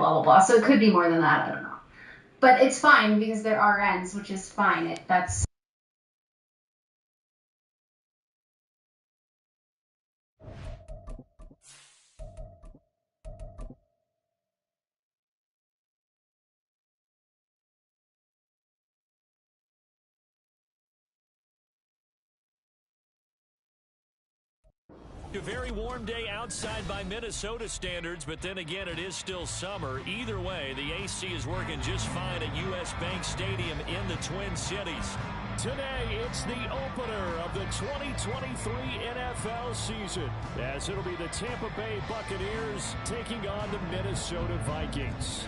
blah, blah, blah. So it could be more than that. I don't know. But it's fine because they're RNs, which is fine. That's... A very warm day outside by Minnesota standards, but then again, it is still summer. Either way, the AC is working just fine at U.S. Bank Stadium in the Twin Cities. Today, it's the opener of the 2023 NFL season, as it'll be the Tampa Bay Buccaneers taking on the Minnesota Vikings.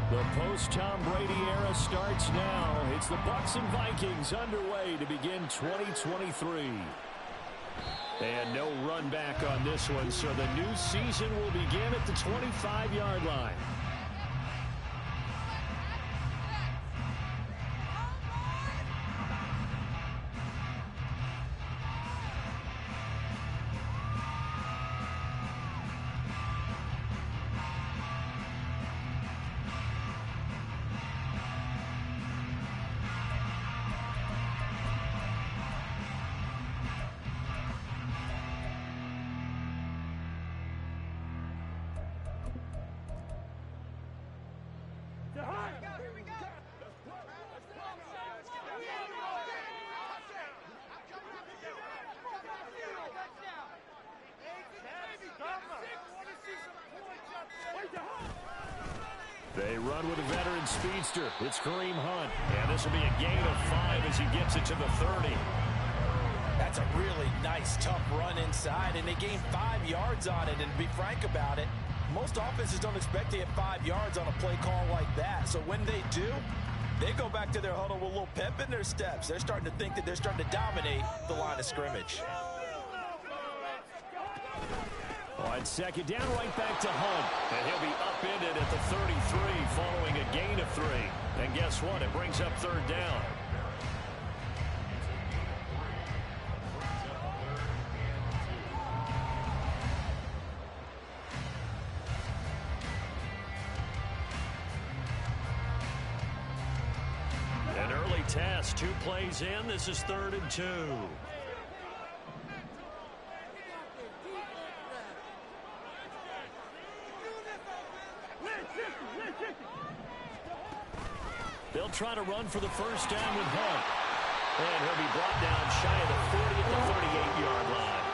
The post-Tom Brady era starts now. It's the Bucs and Vikings underway to begin 2023. And no run back on this one, so the new season will begin at the 25-yard line. They run with a veteran speedster. It's Kareem Hunt. And this will be a gain of 5 as he gets it to the 30. That's a really nice, tough run inside, and they gained 5 yards on it. And to be frank about it, most offenses don't expect to hit 5 yards on a play call like that. So when they do, they go back to their huddle with a little pep in their steps. They're starting to think that they're starting to dominate the line of scrimmage. On second down, right back to Hunt. And he'll be upended at the 33 following a gain of 3. And guess what? It brings up third down. An early test. 2 plays in. This is 3rd and 2. They'll try to run for the first down with Hunt. And he'll be brought down shy of the 40 at the 38-yard line.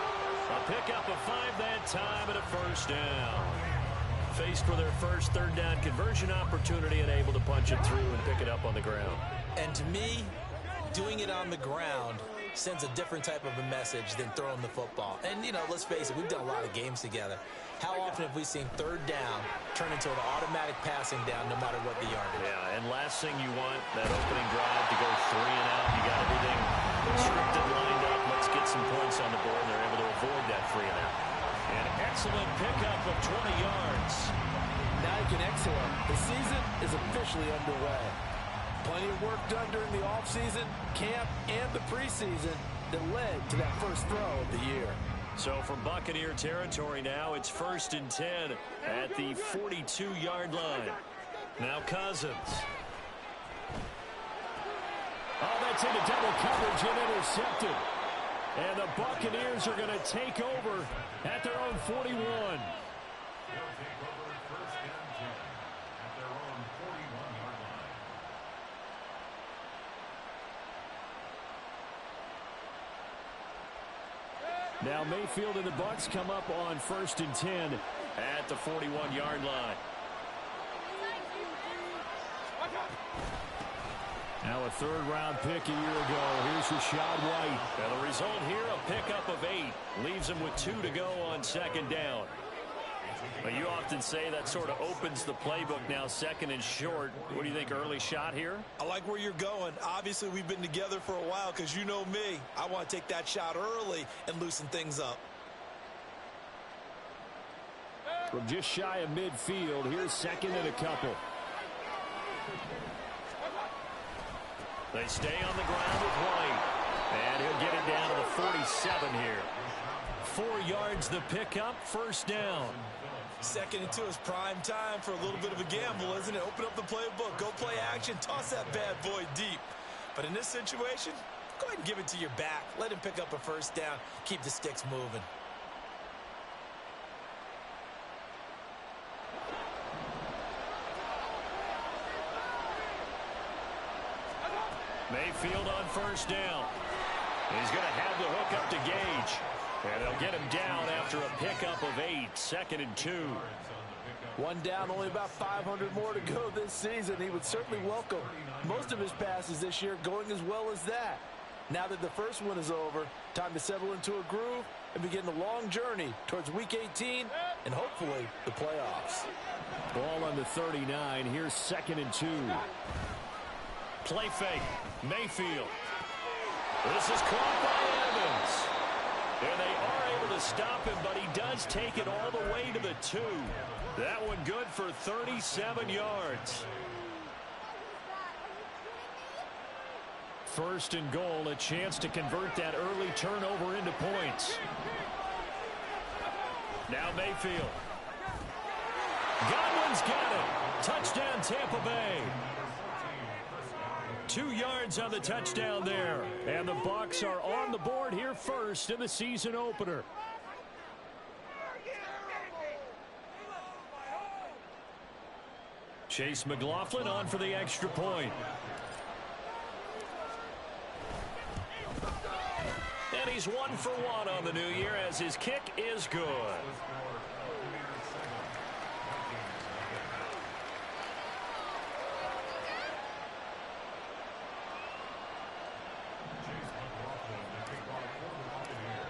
A pickup of 5 that time and a first down. Faced for their first third down conversion opportunity and able to punch it through and pick it up on the ground. And to me, doing it on the ground sends a different type of a message than throwing the football. And, you know, let's face it, we've done a lot of games together. How often have we seen third down turn into an automatic passing down no matter what the yardage? Yeah, and last thing you want, that opening drive to go 3 and out. You got everything scripted, lined up. Let's get some points on the board. And they're able to avoid that 3 and out. An excellent pickup of 20 yards. Now you can exhale. The season is officially underway. Plenty of work done during the offseason, camp, and the preseason that led to that first throw of the year. So from Buccaneer territory now, it's 1st and 10 at the 42-yard line. Now Cousins. Oh, that's into double coverage and intercepted. And the Buccaneers are going to take over at their own 41. Now Mayfield and the Bucs come up on 1st and 10 at the 41-yard line. Now a 3rd-round pick a year ago. Here's Rachaad White. And the result here, a pickup of 8. Leaves him with 2 to go on 2nd down. But you often say that sort of opens the playbook now, 2nd and short. What do you think, early shot here? I like where you're going. Obviously, we've been together for a while because you know me. I want to take that shot early and loosen things up. From just shy of midfield, here's 2nd and a couple. They stay on the ground with White. And he'll get it down to the 47 here. 4 yards the pickup, first down. 2nd and 2 is prime time for a little bit of a gamble, isn't it? Open up the playbook, go play action, toss that bad boy deep. But in this situation, go ahead and give it to your back. Let him pick up a first down. Keep the sticks moving. Mayfield on first down. He's going to have the hook up to Gage. And they'll get him down after a pickup of 8, 2nd and 2. 1 down, only about 500 more to go this season. He would certainly welcome most of his passes this year going as well as that. Now that the first one is over, time to settle into a groove and begin the long journey towards Week 18 and hopefully the playoffs. Ball on the 39. Here's 2nd and 2. Play fake. Mayfield. This is caught by Evans. And they are able to stop him, but he does take it all the way to the 2. That one good for 37 yards. First and goal, a chance to convert that early turnover into points. Now Mayfield. Godwin's got it. Touchdown, Tampa Bay. 2 yards on the touchdown there. And the Bucs are on the board here first in the season opener. Chase McLaughlin on for the extra point. And he's 1 for 1 on the new year as his kick is good.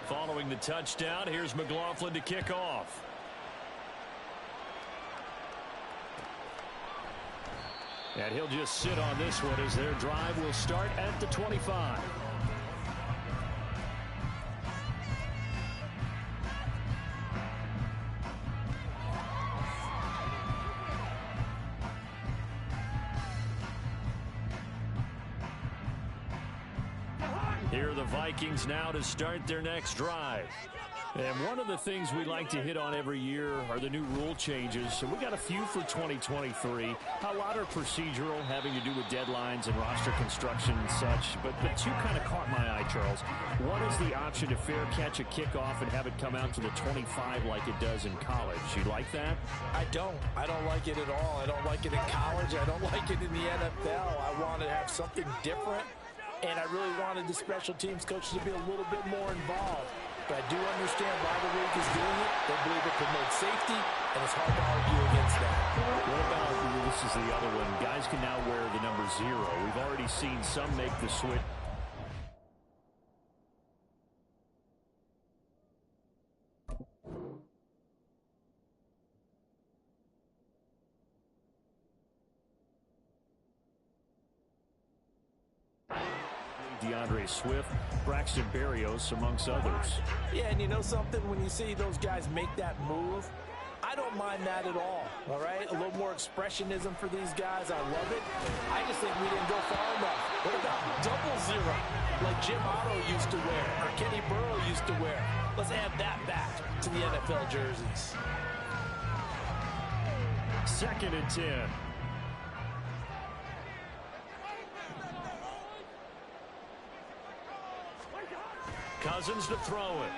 Following the touchdown, here's McLaughlin to kick off. And he'll just sit on this one as their drive will start at the 25. Here are the Vikings now to start their next drive. And one of the things we like to hit on every year are the new rule changes. So we got a few for 2023. A lot are procedural, having to do with deadlines and roster construction and such. But 2 kind of caught my eye, Charles. One is the option to fair catch a kickoff and have it come out to the 25 like it does in college. You like that? I don't like it at all. I don't like it in college. I don't like it in the NFL. I want to have something different. And I really wanted the special teams coaches to be a little bit more involved. But I do understand why the league is doing it. They believe it promotes safety, and it's hard to argue against that. What about, this is the other one, guys can now wear the number 0. We've already seen some make the switch. DeAndre Swift, Braxton Berrios, amongst others. Yeah, and you know something? When you see those guys make that move, I don't mind that at all right? A little more expressionism for these guys. I love it. I just think we didn't go far enough. What about 00, like Jim Otto used to wear, or Kenny Burrow used to wear? Let's add that back to the NFL jerseys. 2nd and 10. Cousins to throw it.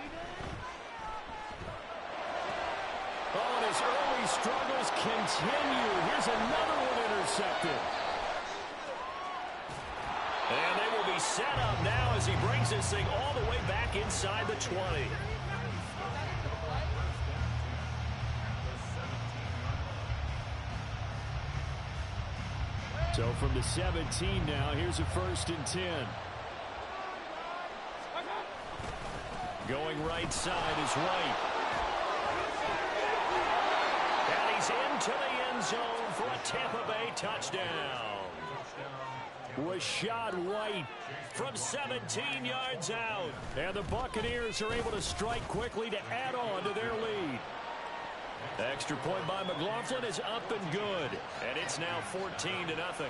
Oh, and his early struggles continue. Here's another one intercepted. And they will be set up now as he brings this thing all the way back inside the 20. So from the 17 now, here's a 1st and 10. Going right side is White. And he's into the end zone for a Tampa Bay touchdown. Rachaad White from 17 yards out. And the Buccaneers are able to strike quickly to add on to their lead. Extra point by McLaughlin is up and good. And it's now 14-0.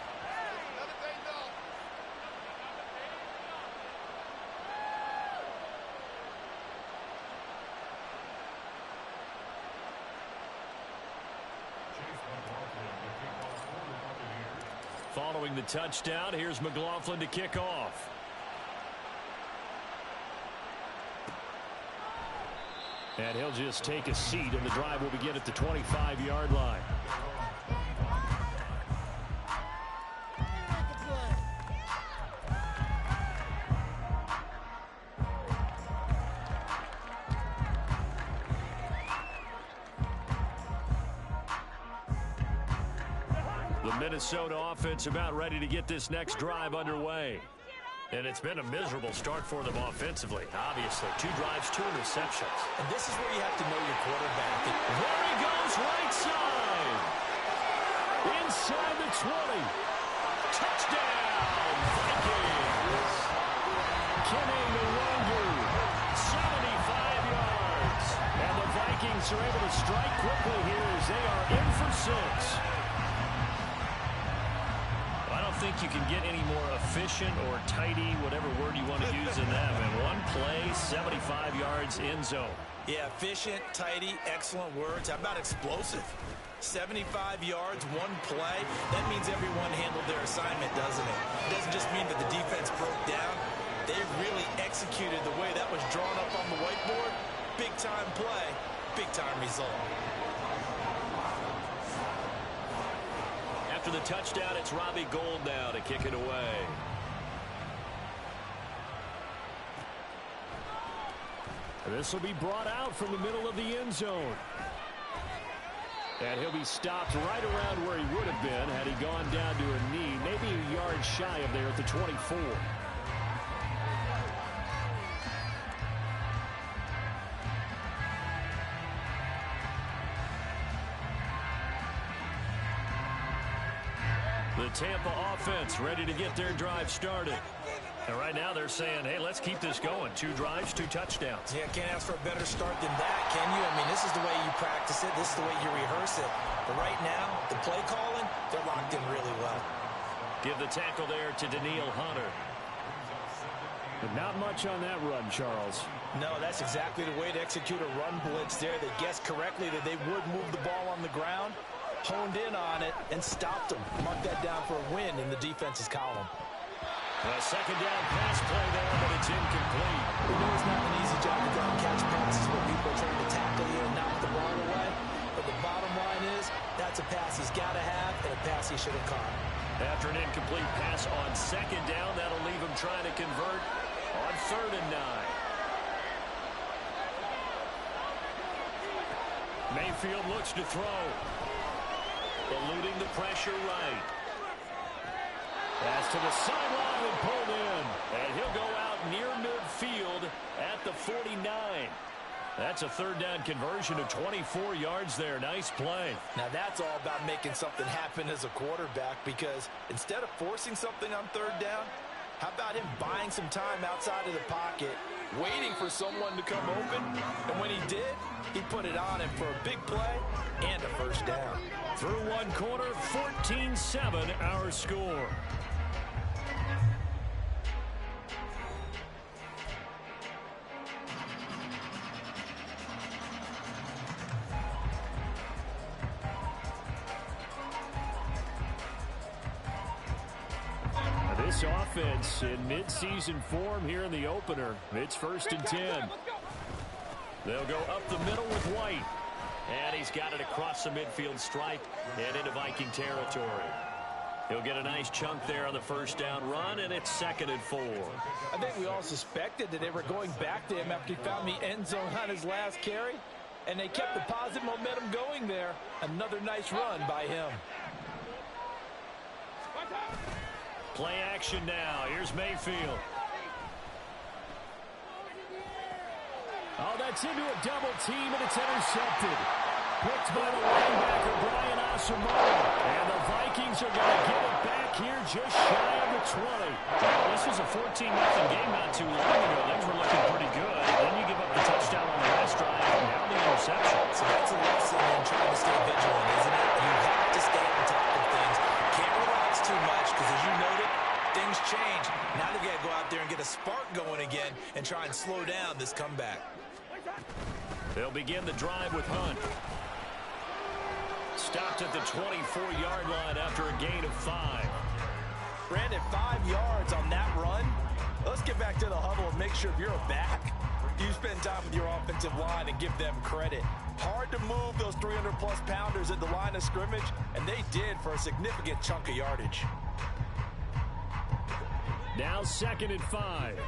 Following the touchdown, here's McLaughlin to kick off. And he'll just take a seat, and the drive will begin at the 25-yard line. The Minnesota offense about ready to get this next drive underway. And it's been a miserable start for them offensively. Obviously, 2 drives, 2 interceptions. And this is where you have to know your quarterback. There he goes, right side. Inside the 20. Touchdown, Vikings. Kenny Nwangwu, 75 yards. And the Vikings are able to strike quickly here as they are in for 6. I don't think you can get any more efficient or tidy, whatever word you want to use in that. In one play, 75 yards in zone. Yeah, efficient, tidy, excellent words. How about explosive? 75 yards, one play. That means everyone handled their assignment, doesn't it? It doesn't just mean that the defense broke down. They really executed the way that was drawn up on the whiteboard. Big-time play, big-time result. After the touchdown, it's Robbie Gould now to kick it away. This will be brought out from the middle of the end zone. And he'll be stopped right around where he would have been had he gone down to a knee, maybe a yard shy of there at the 24. The Tampa offense ready to get their drive started. And right now they're saying, hey, let's keep this going. 2 drives, 2 touchdowns. Yeah, can't ask for a better start than that, can you? I mean, this is the way you practice it. This is the way you rehearse it. But right now, the play calling, they're locked in really well. Give the tackle there to Danielle Hunter. But not much on that run, Charles. No, that's exactly the way to execute a run blitz there. They guessed correctly that they would move the ball on the ground, honed in on it, and stopped them. Mark that down for a win in the defense's column. A second down pass play there, but it's incomplete. We know it's not an easy job to grab catch passes where people are trying to tackle you and knock the ball away. But the bottom line is, that's a pass he's got to have and a pass he should have caught. After an incomplete pass on second down, that'll leave him trying to convert on 3rd and 9. Mayfield looks to throw. Eluding the pressure right. Pass to the sideline and pulled in. And he'll go out near midfield at the 49. That's a 3rd down conversion of 24 yards there. Nice play. Now that's all about making something happen as a quarterback, because instead of forcing something on 3rd down, how about him buying some time outside of the pocket, waiting for someone to come open, and when he did, he put it on him for a big play and a 1st down. Through one quarter, 14-7 our score. This offense in mid-season form here in the opener. It's 1st and 10. They'll go up the middle with White. And he's got it across the midfield stripe and into Viking territory. He'll get a nice chunk there on the 1st down run, and it's 2nd and 4. I think we all suspected that they were going back to him after he found the end zone on his last carry. And they kept the positive momentum going there. Another nice run by him. Play action now. Here's Mayfield. Oh, that's into a double team, and it's intercepted. Picked by the linebacker, Brian Asamoah. And the Vikings are going to get it back here just shy of the 20. This was a 14-0 game not too long ago. Things were looking pretty good. Then you give up the touchdown on the last drive, and now the interception. So that's a lesson in trying to stay vigilant, isn't it? You have to stay on top of things. Can't relax too much, because as you noted, things change. Now they've got to go out there and get a spark going again and try and slow down this comeback. They'll begin the drive with Hunt. Stopped at the 24-yard line after a gain of 5. Brandon, 5 yards on that run. Let's get back to the huddle and make sure if you're a back, you spend time with your offensive line and give them credit. Hard to move those 300-plus pounders at the line of scrimmage, and they did for a significant chunk of yardage. Now 2nd and 5.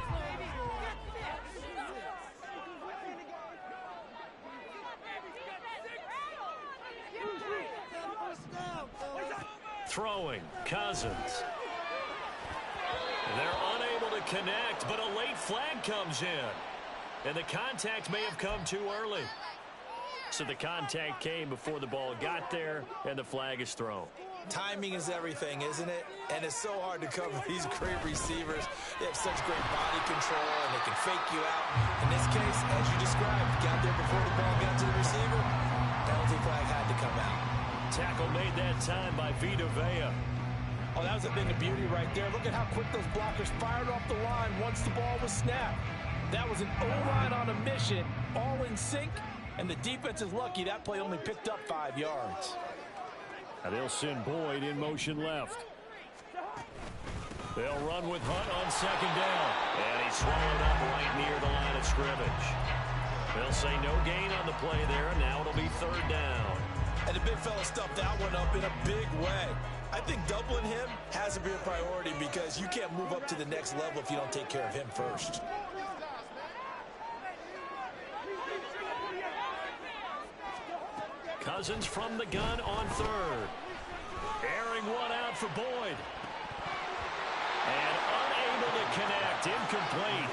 Throwing, Cousins. They're unable to connect, but a late flag comes in. And the contact may have come too early. So the contact came before the ball got there, and the flag is thrown. Timing is everything, isn't it? And it's so hard to cover these great receivers. They have such great body control, and they can fake you out. In this case, as you described, got there before the ball got to the receiver. Penalty flag had to come out. Tackle made that time by Vita Vea. Oh, that was a thing of beauty right there. Look at how quick those blockers fired off the line once the ball was snapped. That was an O-line on a mission, all in sync, and the defense is lucky that play only picked up 5 yards. Now they'll send Boyd in motion left. They'll run with Hunt on 2nd down. And he's swallowed up right near the line of scrimmage. They'll say no gain on the play there, and now it'll be 3rd down. And the big fella stuffed that one up in a big way. I think doubling him has to be a priority because you can't move up to the next level if you don't take care of him first. Cousins from the gun on 3rd. Airing one out for Boyd. And unable to connect. Incomplete.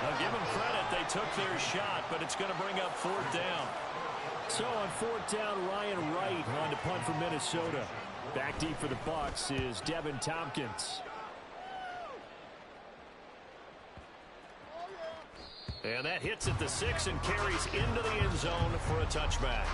Now give them credit. They took their shot, but it's going to bring up 4th down. So on 4th down, Ryan Wright on to punt for Minnesota. Back deep for the Bucs is Devin Tompkins. And that hits at the 6 and carries into the end zone for a touchback.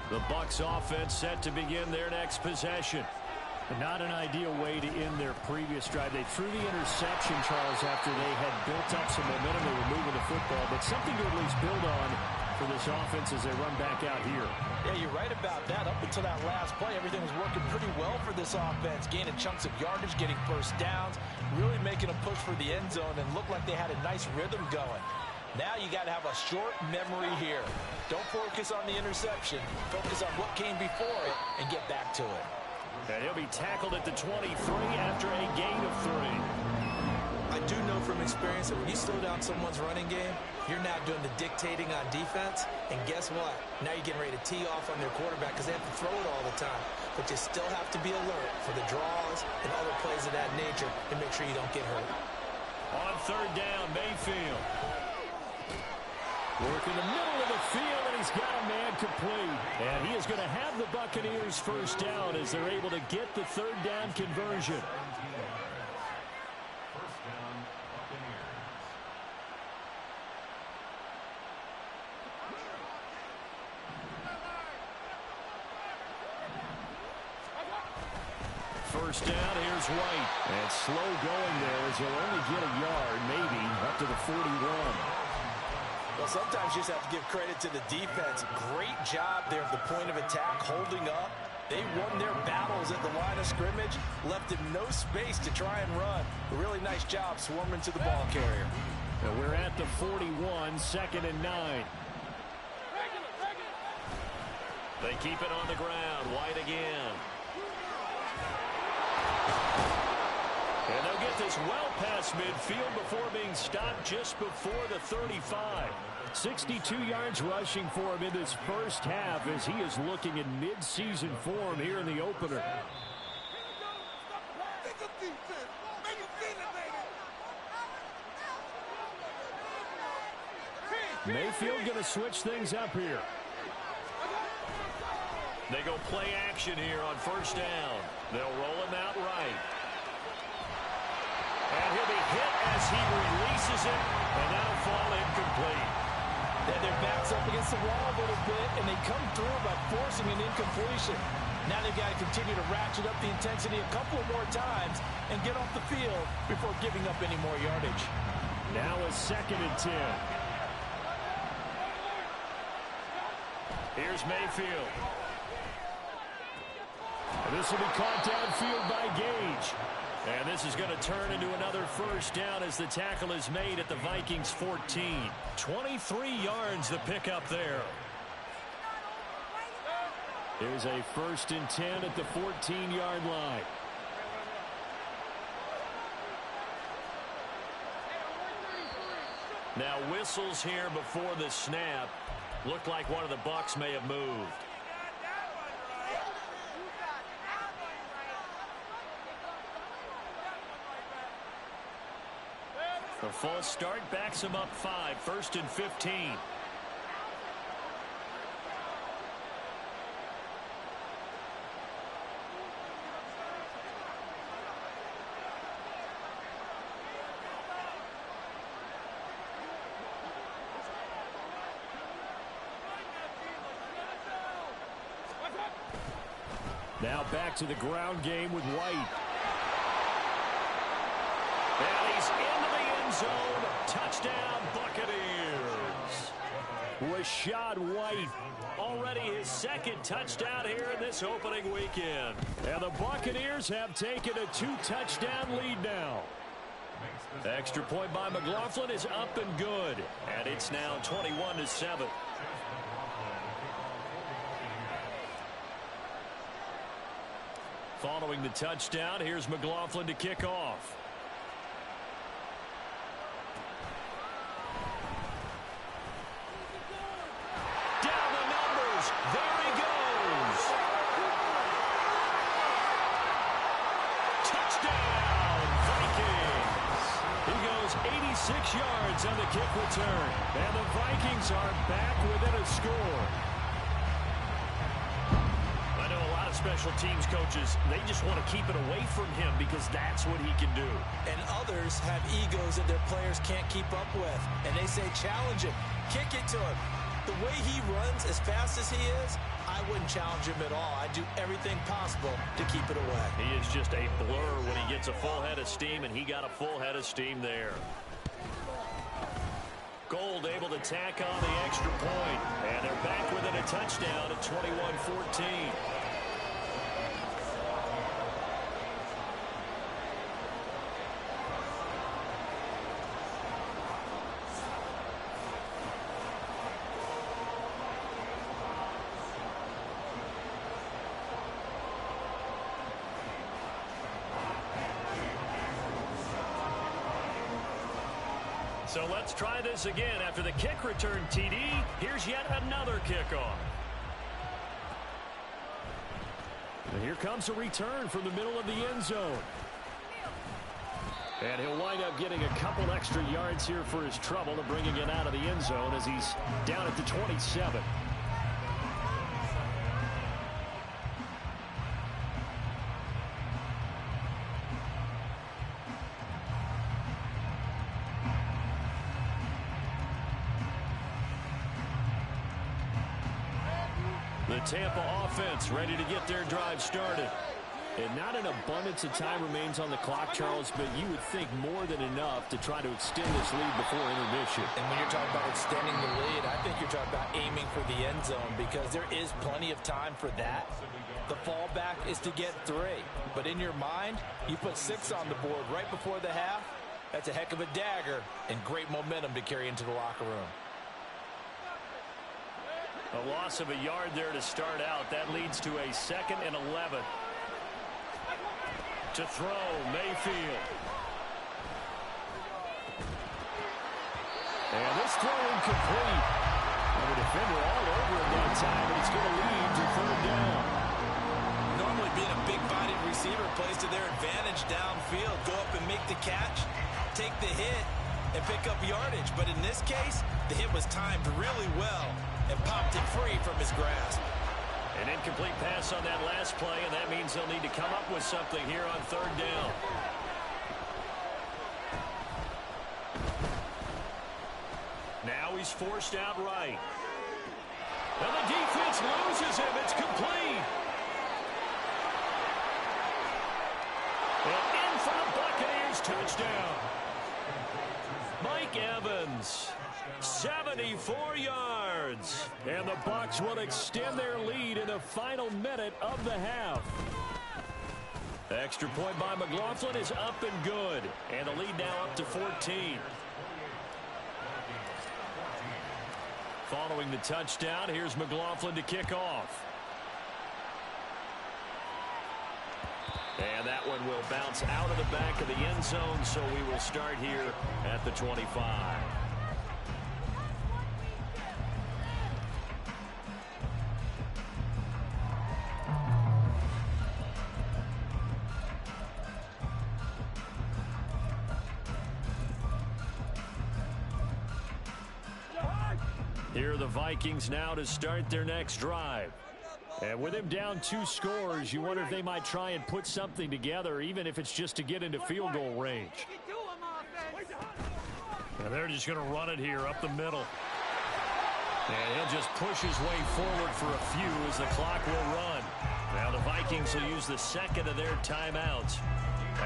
The Bucs offense set to begin their next possession. Not an ideal way to end their previous drive. They threw the interception, Charles, after they had built up some momentum. They were moving the football, but something to at least build on for this offense as they run back out here. Yeah, you're right about that. Up until that last play, everything was working pretty well for this offense, gaining chunks of yardage, getting first downs, really making a push for the end zone, and looked like they had a nice rhythm going. Now you got to have a short memory here. Don't focus on the interception. Focus on what came before it and get back to it. And he'll be tackled at the 23 after a gain of 3. I do know from experience that when you slow down someone's running game, you're now doing the dictating on defense. And guess what? Now you're getting ready to tee off on their quarterback because they have to throw it all the time. But you still have to be alert for the draws and other plays of that nature to make sure you don't get hurt. On 3rd down, Mayfield. Work in the middle of the field, and he's got a man complete. And he is going to have the Buccaneers first down as they're able to get the 3rd down conversion. First down, here's White. And slow going there as he'll only get a yard, maybe, up to the 41. Well, sometimes you just have to give credit to the defense. Great job there at the point of attack, holding up. They won their battles at the line of scrimmage, left him no space to try and run. A really nice job swarming to the ball carrier. Now we're at the 41, 2nd and 9. They keep it on the ground. White again. And they'll get this well past midfield before being stopped just before the 35. 62 yards rushing for him in this first half as he is looking in mid-season form here in the opener. Mayfield going to switch things up here. They go play action here on 1st down. They'll roll him out right. And he'll be hit as he releases it, and that'll fall incomplete. Yeah, their back's up against the wall a little bit, and they come through by forcing an incompletion. Now they've got to continue to ratchet up the intensity a couple of more times and get off the field before giving up any more yardage. Now a 2nd and 10. Here's Mayfield. And this will be caught downfield by Gage. And this is going to turn into another first down as the tackle is made at the Vikings 14. 23 yards the pickup there. Here's a 1st and 10 at the 14-yard line. Now whistles here before the snap. Looked like one of the Bucs may have moved. The false start backs him up 5. 1st and 15. Now back to the ground game with White. And he's into the end zone. Touchdown, Buccaneers. Rachaad White, already his 2nd touchdown here in this opening weekend. And the Buccaneers have taken a 2-touchdown lead now. The extra point by McLaughlin is up and good. And it's now 21-7. Following the touchdown, here's McLaughlin to kick off. Down the numbers. There he goes. Touchdown, Vikings. He goes 86 yards on the kick return. And the Vikings are back within a score. Special teams coaches, they just want to keep it away from him because that's what he can do. And others have egos that their players can't keep up with. And they say, challenge him, kick it to him. The way he runs as fast as he is, I wouldn't challenge him at all. I'd do everything possible to keep it away. He is just a blur when he gets a full head of steam, and he got a full head of steam there. Gold able to tack on the extra point. And they're back within a touchdown at 21-14. So let's try this again. After the kick return TD, here's yet another kickoff. And here comes a return from the middle of the end zone. And he'll wind up getting a couple extra yards here for his trouble to bringing it out of the end zone as he's down at the 27. The Tampa offense ready to get their drive started. And not an abundance of time remains on the clock, Charles, but you would think more than enough to try to extend this lead before intermission. And when you're talking about extending the lead, I think you're talking about aiming for the end zone because there is plenty of time for that. The fallback is to get 3. But in your mind, you put 6 on the board right before the half. That's a heck of a dagger and great momentum to carry into the locker room. A loss of a yard there to start out. That leads to a 2nd and 11. To throw, Mayfield. And this throw incomplete. And the defender all over it that time, and it's going to lead to 3rd down. Normally being a big-bodied receiver plays to their advantage downfield. Go up and make the catch, take the hit, and pick up yardage. But in this case, the hit was timed really well and popped it free from his grasp. An incomplete pass on that last play, and that means they'll need to come up with something here on 3rd down. Now he's forced outright. And the defense loses him. It's complete. And in for the Buccaneers touchdown. Mike Evans, 74 yards. And the Bucs will extend their lead in the final minute of the half. The extra point by McLaughlin is up and good. And the lead now up to 14. Following the touchdown, here's McLaughlin to kick off. And that one will bounce out of the back of the end zone, so we will start here at the 25. Here are the Vikings now to start their next drive. And with him down 2 scores, you wonder if they might try and put something together, even if it's just to get into field goal range. And they're just going to run it here up the middle. And he'll just push his way forward for a few as the clock will run. Now the Vikings will use the second of their timeouts,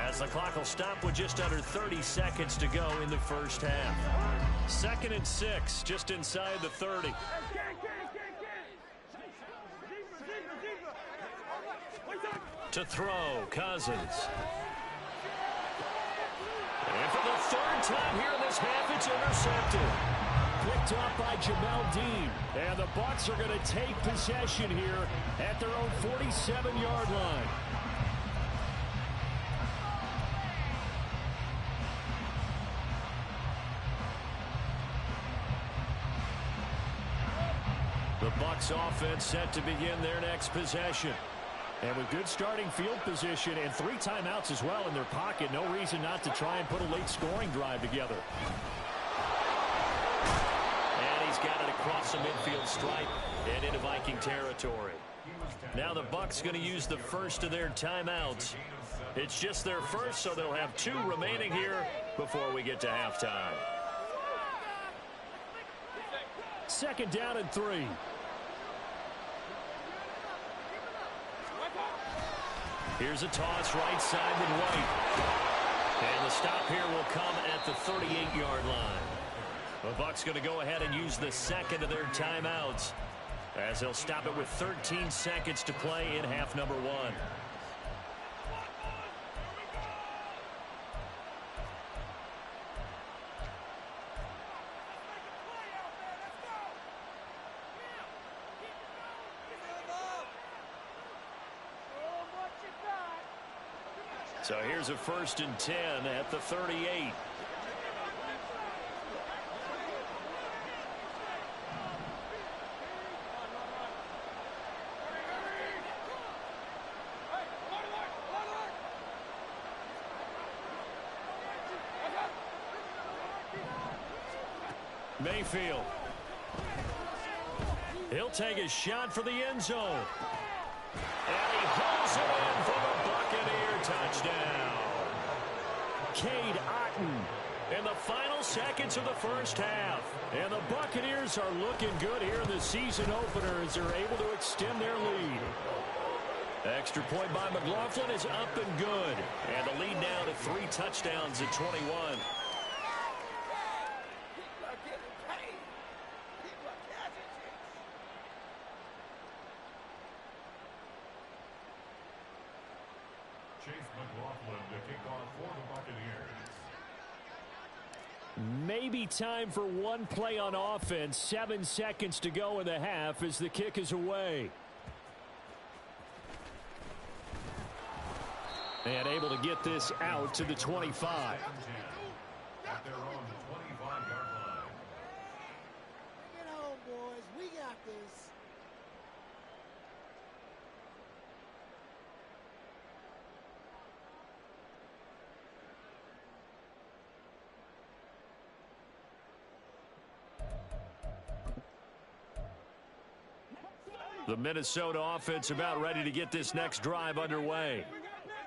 as the clock will stop with just under 30 seconds to go in the first half. 2nd and 6, just inside the 30. To throw, Cousins. And for the 3rd time here in this half, it's intercepted. Picked up by Jamel Dean. And the Bucs are going to take possession here at their own 47-yard line. The Bucs offense set to begin their next possession. And with good starting field position and 3 timeouts as well in their pocket, no reason not to try and put a late scoring drive together. And he's got it across the midfield stripe and into Viking territory. Now the Bucs going to use the first of their timeouts. It's just their first, so they'll have 2 remaining here before we get to halftime. 2nd down and 3. Here's a toss right side with White. And the stop here will come at the 38-yard line. The Bucs going to go ahead and use the second of their timeouts, as they'll stop it with 13 seconds to play in half number 1. So here's a 1st and 10 at the 38. Mayfield. He'll take a shot for the end zone. And he hauls it in for the Buccaneer touchdown. Cade Otton in the final seconds of the first half. And the Buccaneers are looking good here in the season opener as they're able to extend their lead. Extra point by McLaughlin is up and good. And the lead now to 3 touchdowns at 21. Maybe time for one play on offense. 7 seconds to go in the half as the kick is away. And able to get this out to the 25. At their own 25-yard line. Bring it home, boys. We got this. The Minnesota offense about ready to get this next drive underway.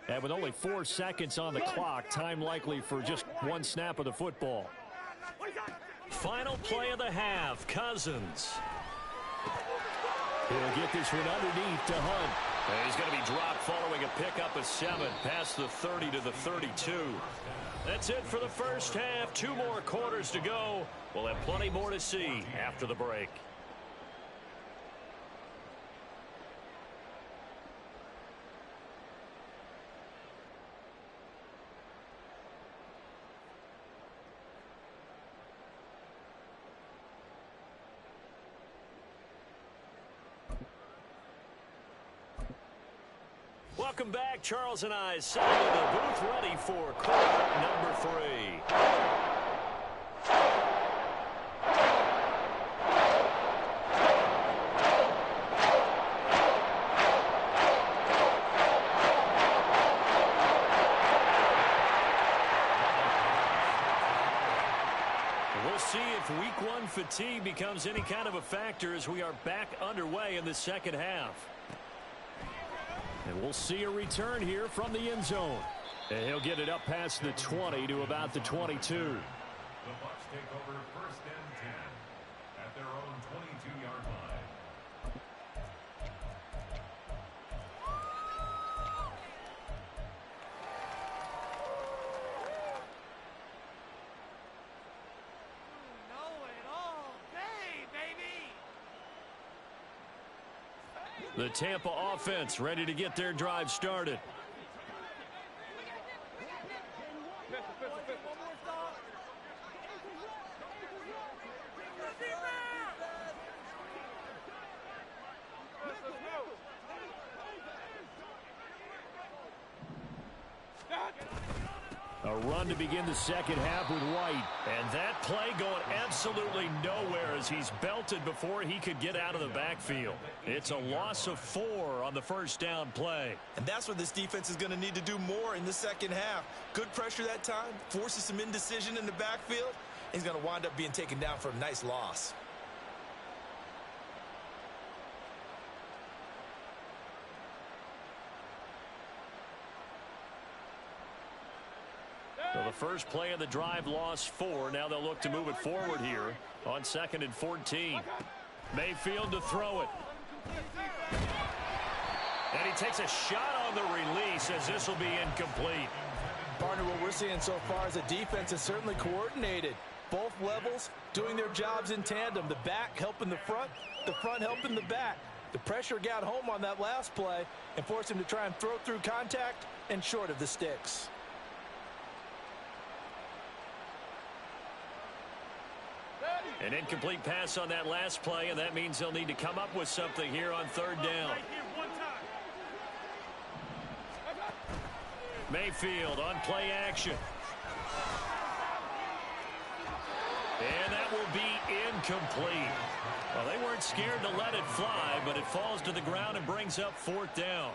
And with only 4 seconds on the clock, time likely for just 1 snap of the football. Final play of the half, Cousins. He'll get this one underneath to Hunt. And he's going to be dropped following a pickup of 7 past the 30 to the 32. That's it for the first half. 2 more quarters to go. We'll have plenty more to see after the break. Welcome back. Charles and I sat in the booth ready for quarter number 3. We'll see if week 1 fatigue becomes any kind of a factor as we are back underway in the second half. And we'll see a return here from the end zone. And he'll get it up past the 20 to about the 22. The Bucs take over 1st and 10 at their own 22-yard line. The Tampa offense ready to get their drive started. A run to begin the second half with White. And that play going absolutely nowhere as he's belted before he could get out of the backfield. It's a loss of 4 on the first down play. And that's where this defense is going to need to do more in the second half. Good pressure that time, forces some indecision in the backfield. He's going to wind up being taken down for a nice loss. So the first play of the drive lost 4. Now they'll look to move it forward here on 2nd and 14. Mayfield to throw it. And he takes a shot on the release as this will be incomplete. Partner, what we're seeing so far is a defense is certainly coordinated. Both levels doing their jobs in tandem. The back helping the front helping the back. The pressure got home on that last play and forced him to try and throw through contact and short of the sticks. An incomplete pass on that last play, and that means they'll need to come up with something here on 3rd down. Mayfield on play action. And that will be incomplete. Well, they weren't scared to let it fly, but it falls to the ground and brings up 4th down.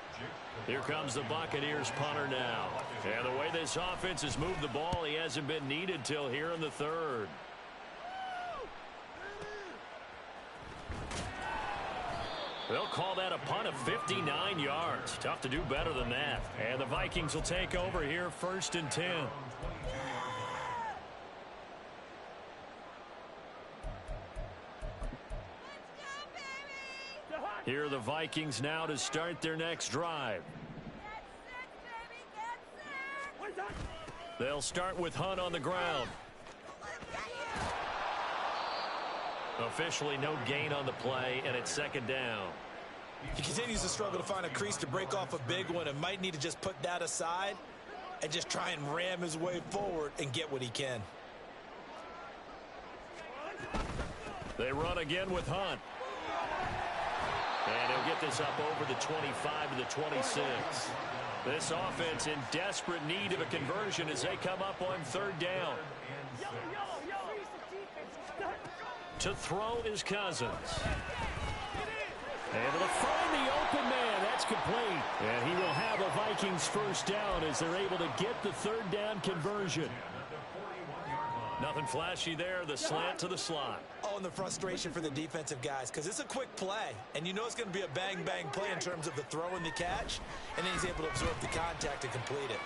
Here comes the Buccaneers punter now. And the way this offense has moved the ball, he hasn't been needed till here in the 3rd. They'll call that a punt of 59 yards. Tough to do better than that. And the Vikings will take over here 1st and 10. Here are the Vikings now to start their next drive. They'll start with Hunt on the ground. Officially no gain on the play, and it's 2nd down. He continues to struggle to find a crease to break off a big one and might need to just put that aside and just try and ram his way forward and get what he can. They run again with Hunt. And he'll get this up over the 25 to the 26. This offense in desperate need of a conversion as they come up on 3rd down. To throw is Cousins. Able to find the open man. That's complete. And he will have a Vikings 1st down as they're able to get the 3rd down conversion. Nothing flashy there. The slant to the slot. Oh, and the frustration for the defensive guys because it's a quick play. And you know it's going to be a bang-bang play in terms of the throw and the catch. And then he's able to absorb the contact and complete it.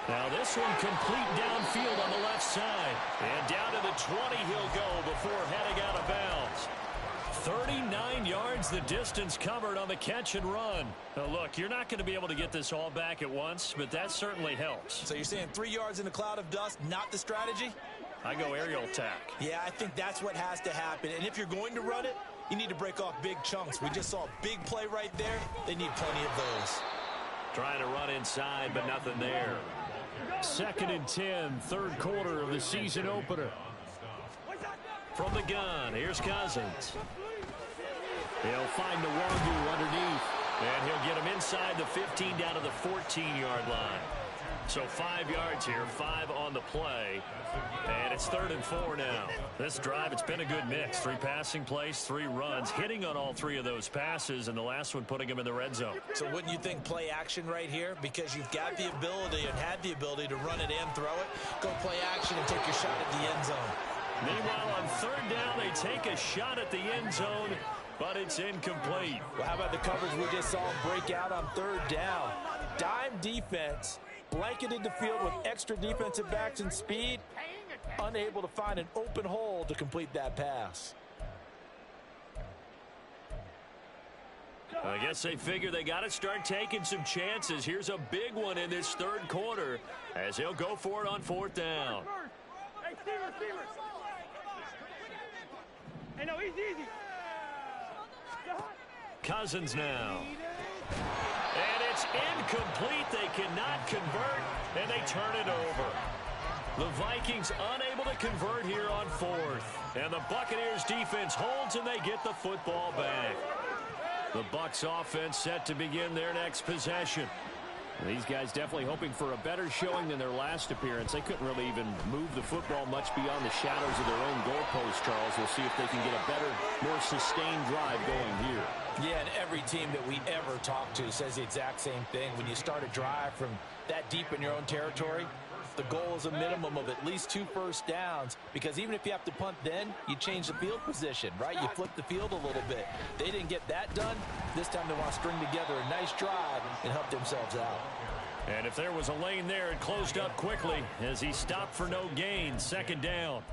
Now this one complete downfield on the left side. And down to the 20 he'll go before heading out of bounds. 39 yards the distance covered on the catch and run. Now look, you're not going to be able to get this all back at once, but that certainly helps. So you're saying 3 yards in a cloud of dust, not the strategy? I go aerial attack. Yeah, I think that's what has to happen. And if you're going to run it, you need to break off big chunks. We just saw a big play right there. They need plenty of those. Trying to run inside, but nothing there. 2nd and 10, third quarter of the season opener. From the gun, here's Cousins. He'll find Nwangu underneath, and he'll get him inside the 15 down to the 14-yard line. So 5 yards here, 5 on the play, and it's 3rd and 4 now. This drive, it's been a good mix. 3 passing plays, 3 runs, hitting on all 3 of those passes, and the last one putting him in the red zone. So wouldn't you think play action right here? Because you've got the ability and had the ability to run it and throw it. Go play action and take your shot at the end zone. Meanwhile, on 3rd down, they take a shot at the end zone, but it's incomplete. Well, how about the coverage we just saw break out on 3rd down? Dime defense, blanketed the field with extra defensive backs and speed, unable to find an open hole to complete that pass. I guess they figure they got to start taking some chances. Here's a big one in this 3rd quarter as he'll go for it on 4th down. Hey, Steelers. Hey, no, easy. Cousins now. And it's incomplete. They cannot convert, and they turn it over. The Vikings unable to convert here on 4th. And the Buccaneers defense holds, and they get the football back. The Bucs offense set to begin their next possession. These guys definitely hoping for a better showing than their last appearance. They couldn't really even move the football much beyond the shadows of their own goalpost, Charles. We'll see if they can get a better, more sustained drive going here. Yeah, and every team that we ever talk to says the exact same thing. When you start a drive from that deep in your own territory, the goal is a minimum of at least 2 first downs, because even if you have to punt then, you change the field position, right? You flip the field a little bit. They didn't get that done. This time they want to string together a nice drive and help themselves out. And if there was a lane there, it closed up quickly as he stopped for no gain. 2nd down.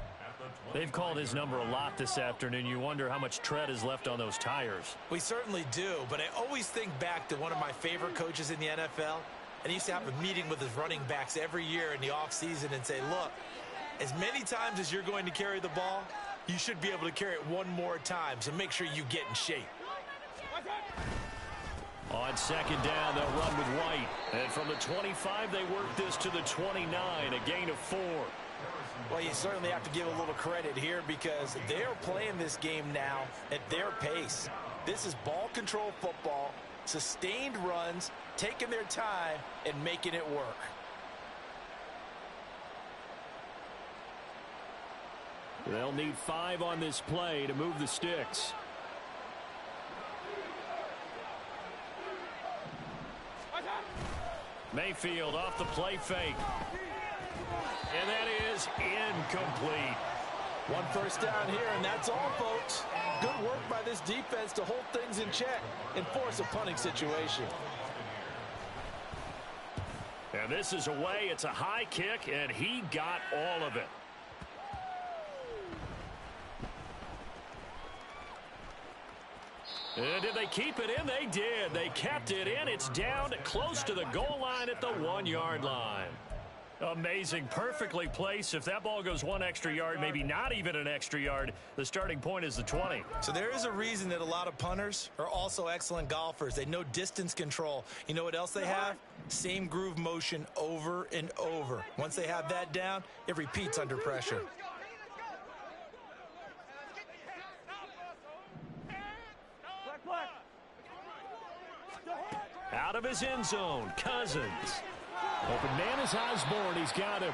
They've called his number a lot this afternoon. You wonder how much tread is left on those tires. We certainly do, but I always think back to one of my favorite coaches in the NFL. And he used to have a meeting with his running backs every year in the offseason and say, look, as many times as you're going to carry the ball, you should be able to carry it 1 more time, so make sure you get in shape. On 2nd down, they'll run with White. And from the 25, they work this to the 29, a gain of 4. Well, you certainly have to give a little credit here because they're playing this game now at their pace. This is ball control football. Sustained runs, taking their time, and making it work. They'll need 5 on this play to move the sticks. Mayfield off the play fake. And that is incomplete. 1 first down here, and that's all, folks. Good work by this defense to hold things in check and force a punting situation. And this is away. It's a high kick, and he got all of it. And did they keep it in? They did. They kept it in. It's down close to the goal line at the 1-yard line. Amazing. Perfectly placed. If that ball goes 1 extra yard, maybe not even an extra yard, the starting point is the 20. So there is a reason that a lot of punters are also excellent golfers. They know distance control. You know what else they have? Same groove motion over and over. Once they have that down, it repeats under pressure. Out of his end zone, Cousins. Open man is Osborne. He's got him.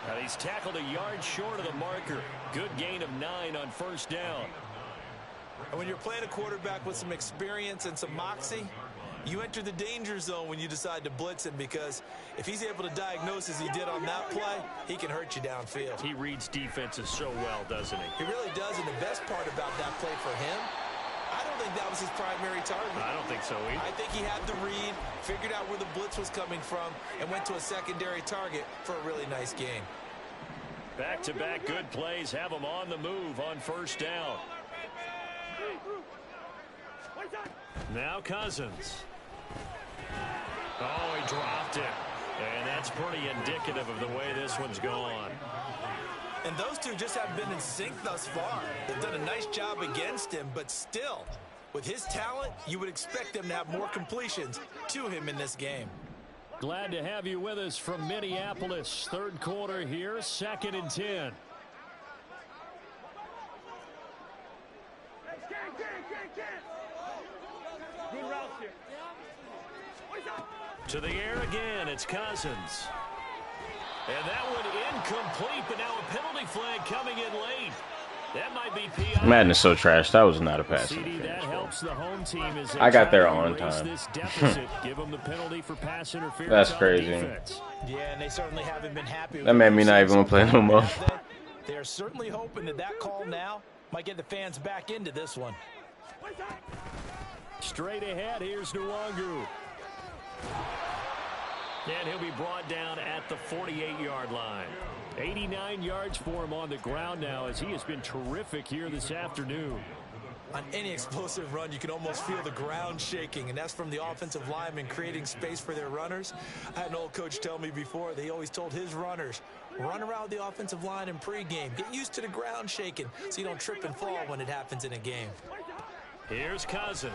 And he's tackled a yard short of the marker. Good gain of 9 on 1st down. And when you're playing a quarterback with some experience and some moxie, you enter the danger zone when you decide to blitz him, because if he's able to diagnose as he did on that play, he can hurt you downfield. He reads defenses so well, doesn't he? He really does, and the best part about that play for him, I don't think that was his primary target. I don't think so either. I think he had the read, figured out where the blitz was coming from, and went to a secondary target for a really nice gain. Back-to-back good plays have them on the move on first down. Now Cousins. Oh, he dropped it. And that's pretty indicative of the way this one's gone. And those two just haven't been in sync thus far. They've done a nice job against him, but still, with his talent, you would expect them to have more completions to him in this game. Glad to have you with us from Minneapolis. Third quarter here, 2nd and 10. Good route here. To the air again, it's Cousins. And that one incomplete, but now a penalty flag coming in late. That might be PI. Madden is so trash. That was not a pass. That helps the home team as I got there on time. This deficit. Give them the penalty for pass interference. That's crazy. Yeah, and they certainly haven't been happy with that made me not even want to play no more. They're certainly hoping that call now might get the fans back into this one. Straight ahead, here's Nwangu. And he'll be brought down at the 48-yard line. 89 yards for him on the ground now as he has been terrific here this afternoon. On any explosive run, you can almost feel the ground shaking, and that's from the offensive linemen creating space for their runners. I had an old coach tell me before, they always told his runners, run around the offensive line in pregame. Get used to the ground shaking so you don't trip and fall when it happens in a game. Here's Cousins.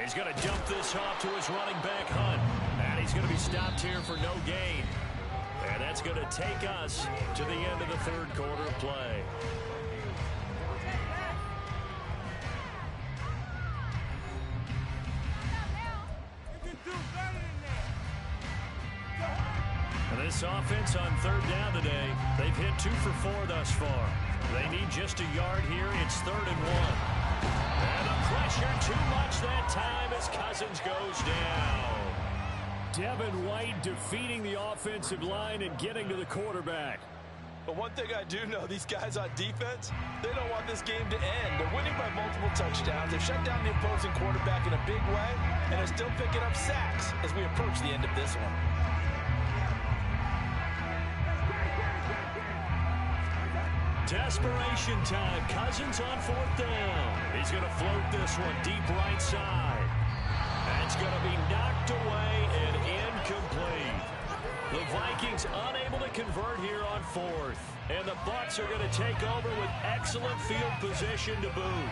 He's going to dump this off to his running back, Hunt. And he's going to be stopped here for no gain. And that's going to take us to the end of the third quarter of play. And this offense on third down today, they've hit 2 for 4 thus far. They need just a yard here. It's 3rd and 1. And the pressure too much that time as Cousins goes down. Devin White defeating the offensive line and getting to the quarterback. But one thing I do know, these guys on defense, they don't want this game to end. They're winning by multiple touchdowns. They've shut down the opposing quarterback in a big way, and they're still picking up sacks as we approach the end of this one. Desperation time. Cousins on 4th down. He's going to float this one deep right side. And it's going to be knocked away and incomplete. The Vikings unable to convert here on 4th. And the Bucs are going to take over with excellent field position to boot.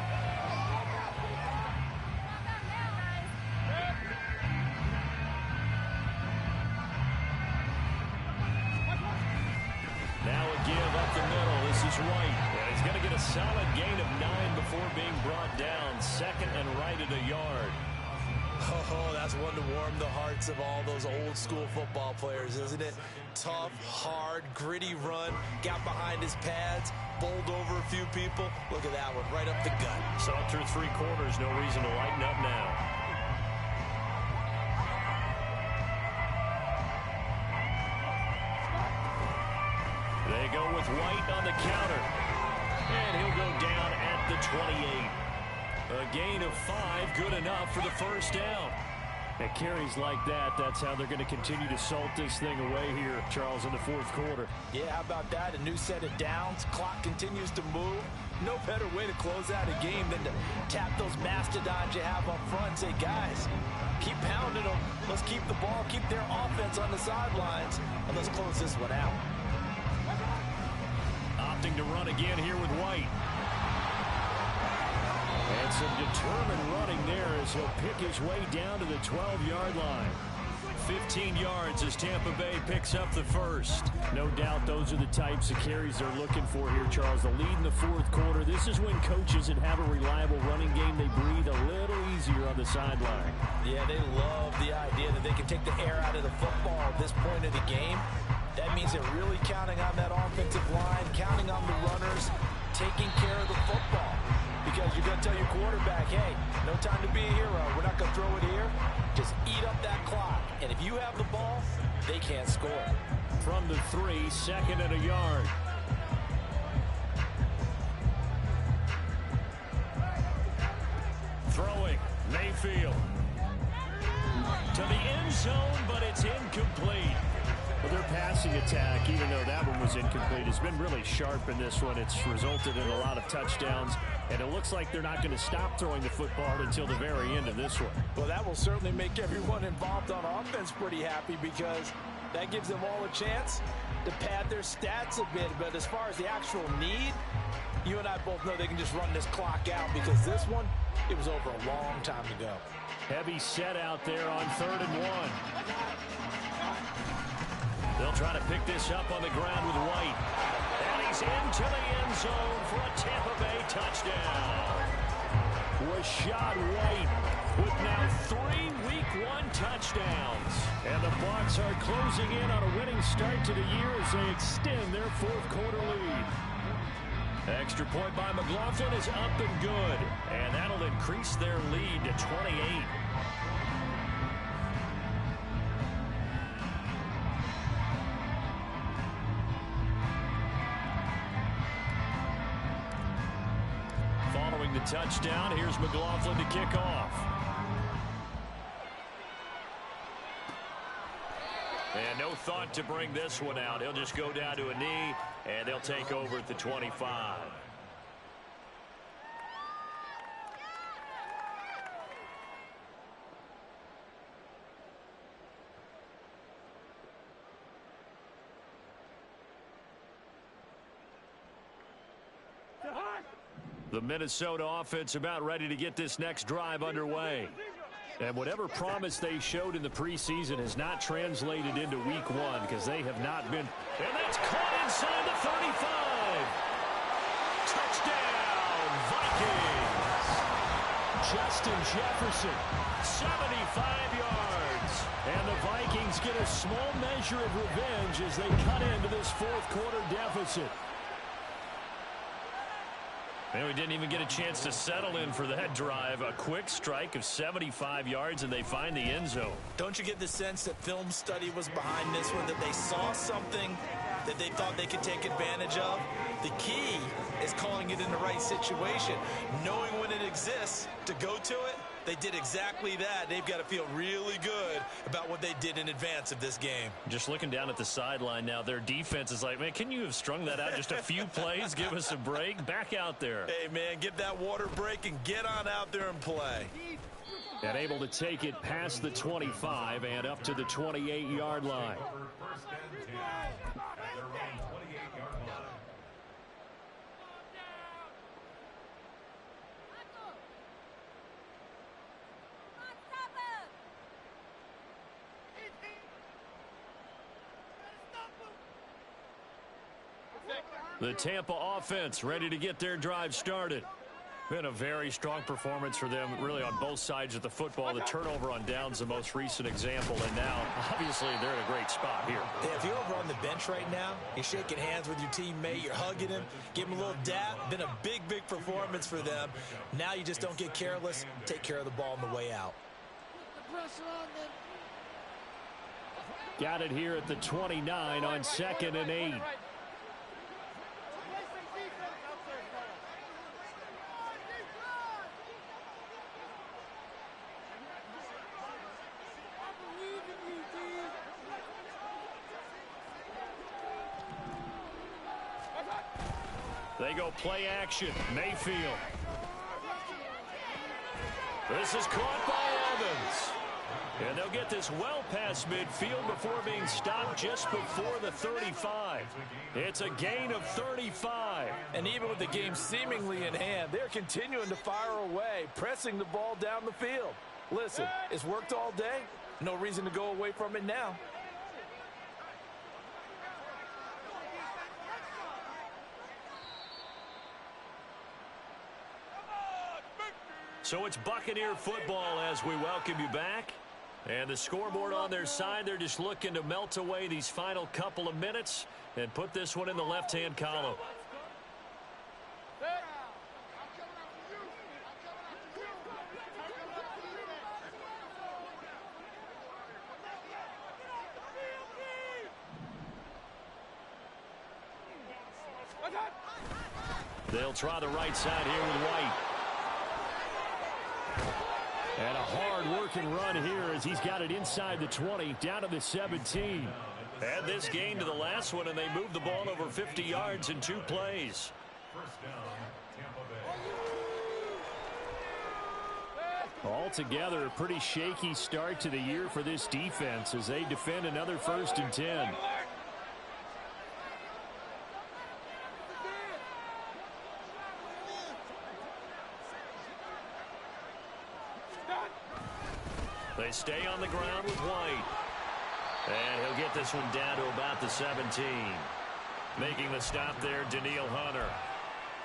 Now a give up the middle. This is White. And he's going to get a solid gain of 9 before being brought down. 2nd and right at a yard. Oh, that's one to warm the hearts of all those old school football players, isn't it? Tough, hard, gritty run. Got behind his pads. Bowled over a few people. Look at that one, right up the gut. So through 3 quarters, no reason to lighten up now. They go with White on the counter. And he'll go down at the 28. A gain of 5, good enough for the first down. At carries like that, that's how they're going to continue to salt this thing away here, Charles, in the 4th quarter. Yeah, how about that? A new set of downs. Clock continues to move. No better way to close out a game than to tap those mastodons you have up front and say, guys, keep pounding them. Let's keep the ball, keep their offense on the sidelines, and let's close this one out. Opting to run again here with White. And some determined running there as he'll pick his way down to the 12-yard line. 15 yards as Tampa Bay picks up the first. No doubt those are the types of carries they're looking for here, Charles. The lead in the 4th quarter. This is when coaches that have a reliable running game, they breathe a little easier on the sideline. Yeah, they love the idea that they can take the air out of the football at this point of the game. That means they're really counting on that offensive line, counting on the runners, taking care of the football. Because you're going to tell your quarterback, hey, no time to be a hero. We're not going to throw it here. Just eat up that clock. And if you have the ball, they can't score. From the 3, 2nd and a yard. Throwing, Mayfield. To the end zone, but it's incomplete. Well, their passing attack, even though that one was incomplete, has been really sharp in this one. It's resulted in a lot of touchdowns, and it looks like they're not going to stop throwing the football until the very end of this one. Well, that will certainly make everyone involved on offense pretty happy because that gives them all a chance to pad their stats a bit. But as far as the actual need, you and I both know they can just run this clock out because this one, it was over a long time ago. Heavy set out there on 3rd and 1. They'll try to pick this up on the ground with White. And he's into the end zone for a Tampa Bay touchdown. Rachaad White with now 3 Week 1 touchdowns. And the Bucs are closing in on a winning start to the year as they extend their 4th quarter lead. Extra point by McLaughlin is up and good. And that'll increase their lead to 28. Following the touchdown, here's McLaughlin to kick off. And no thought to bring this one out. He'll just go down to a knee, and they'll take over at the 25. The Minnesota offense about ready to get this next drive underway. And whatever promise they showed in the preseason has not translated into Week 1 because they have not been. And that's caught inside the 35. Touchdown, Vikings. Justin Jefferson, 75 yards. And the Vikings get a small measure of revenge as they cut into this 4th quarter deficit. And we didn't even get a chance to settle in for that drive. A quick strike of 75 yards, and they find the end zone. Don't you get the sense that film study was behind this one, that they saw something that they thought they could take advantage of? The key is calling it in the right situation, knowing when it exists to go to it. They did exactly that. They've got to feel really good about what they did in advance of this game. Just looking down at the sideline now, their defense is like, man, can you have strung that out just a few plays? Give us a break. Back out there. Hey, man, give that water break and get on out there and play. And able to take it past the 25 and up to the 28-yard line. The Tampa offense ready to get their drive started. Been a very strong performance for them, really, on both sides of the football. The turnover on downs, the most recent example, and now, obviously, they're in a great spot here. Hey, if you're over on the bench right now, you're shaking hands with your teammate, you're hugging him, give him a little dap. Been a big, big performance for them. Now you just don't get careless. Take care of the ball on the way out. Got it here at the 29 on 2nd and 8. They go play action. Mayfield. This is caught by Evans. And they'll get this well past midfield before being stopped just before the 35. It's a gain of 35. And even with the game seemingly in hand, they're continuing to fire away, pressing the ball down the field. Listen, it's worked all day. No reason to go away from it now. So it's Buccaneer football as we welcome you back. And the scoreboard on their side, they're just looking to melt away these final couple of minutes and put this one in the left-hand column. They'll try the right side here with White. And a hard-working run here as he's got it inside the 20, down to the 17. Add this game to the last one, and they moved the ball over 50 yards in 2 plays. First down, Tampa Bay. Altogether, a pretty shaky start to the year for this defense as they defend another 1st and 10. They stay on the ground with White. And he'll get this one down to about the 17. Making the stop there, Danielle Hunter.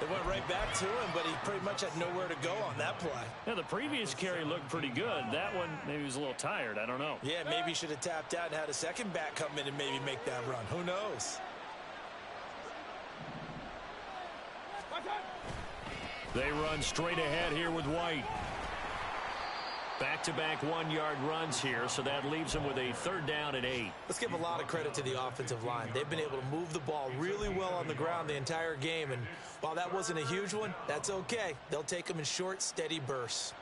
They went right back to him, but he pretty much had nowhere to go on that play. Now, the previous carry looked pretty good. That one, maybe he was a little tired. I don't know. Yeah, maybe he should have tapped out and had a second back come in and maybe make that run. Who knows? They run straight ahead here with White. Back-to-back 1-yard runs here, so that leaves them with a 3rd down and 8. Let's give a lot of credit to the offensive line. They've been able to move the ball really well on the ground the entire game, and while that wasn't a huge one, that's okay. They'll take them in short, steady bursts.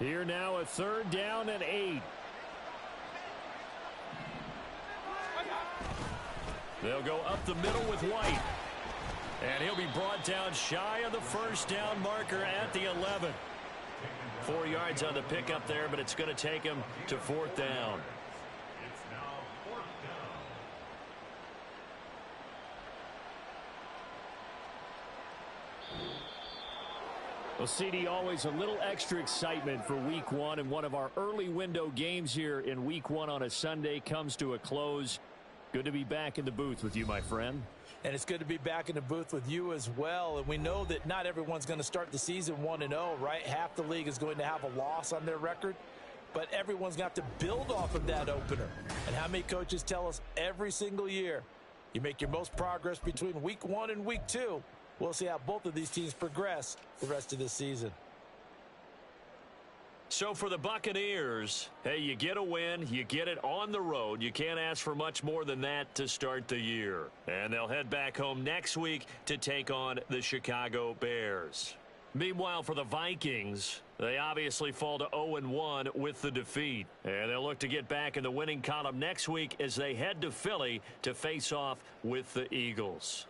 Here now, a 3rd down and 8. They'll go up the middle with White. And he'll be brought down shy of the 1st down marker at the 11. 4 yards on the pickup there, but it's going to take him to 4th down. It's now 4th down. Well, CD, always a little extra excitement for Week 1, and one of our early window games here in Week 1 on a Sunday comes to a close. Good to be back in the booth with you, my friend. And it's good to be back in the booth with you as well. And we know that not everyone's going to start the season 1-0, right? Half the league is going to have a loss on their record. But everyone's got to build off of that opener. And how many coaches tell us every single year, you make your most progress between Week 1 and Week 2. We'll see how both of these teams progress the rest of this season. So for the Buccaneers, hey, you get a win, you get it on the road. You can't ask for much more than that to start the year. And they'll head back home next week to take on the Chicago Bears. Meanwhile, for the Vikings, they obviously fall to 0-1 with the defeat. And they'll look to get back in the winning column next week as they head to Philly to face off with the Eagles.